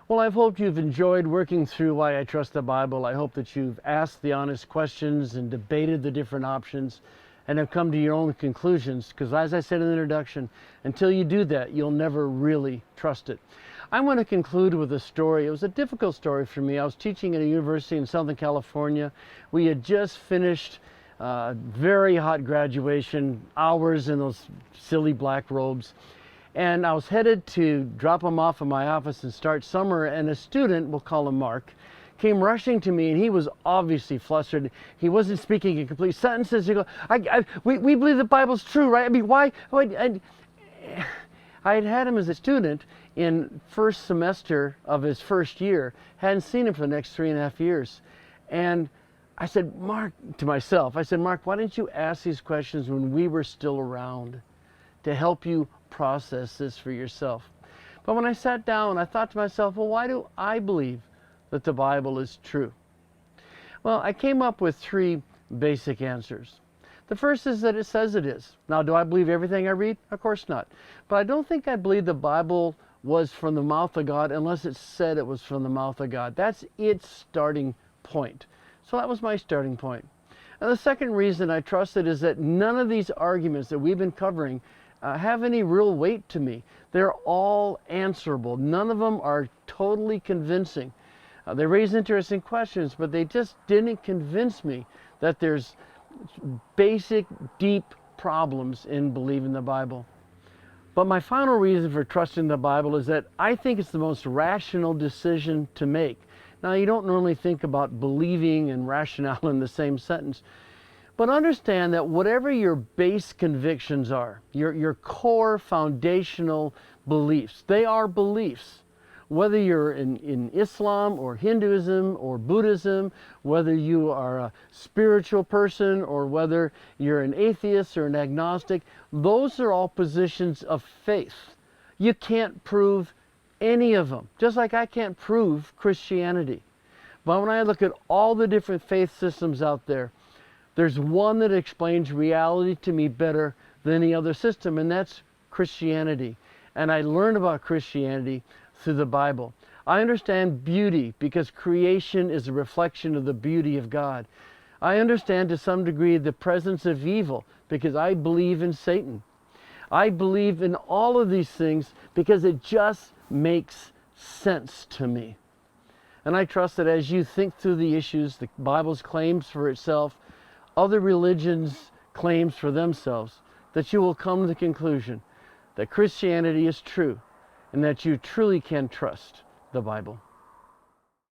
Well, I've hoped you've enjoyed working through Why I Trust the Bible. I hope that you've asked the honest questions and debated the different options and have come to your own conclusions, because as I said in the introduction, until you do that, you'll never really trust it. I want to conclude with a story. It was a difficult story for me. I was teaching at a university in Southern California. We had just finished very hot graduation, hours in those silly black robes. And I was headed to drop him off in my office and start summer, and a student, we'll call him Mark, came rushing to me, and he was obviously flustered. He wasn't speaking in complete sentences. He goes, we believe the Bible's true, right? I mean, why? I had him as a student in first semester of his first year, hadn't seen him for the next 3.5 years. And I said, Mark, to myself, I said, Mark, why didn't you ask these questions when we were still around to help you process this for yourself? But when I sat down, I thought to myself, well, why do I believe that the Bible is true? Well, I came up with 3 basic answers. The first is that it says it is. Now, do I believe everything I read? Of course not. But I don't think I believe the Bible was from the mouth of God unless it said it was from the mouth of God. That's its starting point. So that was my starting point. And the second reason I trust it is that none of these arguments that we've been covering have any real weight to me. They're all answerable. None of them are totally convincing. They raise interesting questions, but they just didn't convince me that there's basic, deep problems in believing the Bible. But my final reason for trusting the Bible is that I think it's the most rational decision to make. Now, you don't normally think about believing and rationale in the same sentence, but understand that whatever your base convictions are, your core foundational beliefs, they are beliefs. Whether you're in Islam or Hinduism or Buddhism, whether you are a spiritual person or whether you're an atheist or an agnostic, those are all positions of faith. You can't prove any of them, just like I can't prove Christianity. But when I look at all the different faith systems out there, there's one that explains reality to me better than any other system, and that's Christianity. And I learn about Christianity through the Bible. I understand beauty because creation is a reflection of the beauty of God. I understand to some degree the presence of evil because I believe in Satan. I believe in all of these things because it just makes sense to me. And I trust that as you think through the issues, the Bible's claims for itself, other religions' claims for themselves, that you will come to the conclusion that Christianity is true and that you truly can trust the Bible.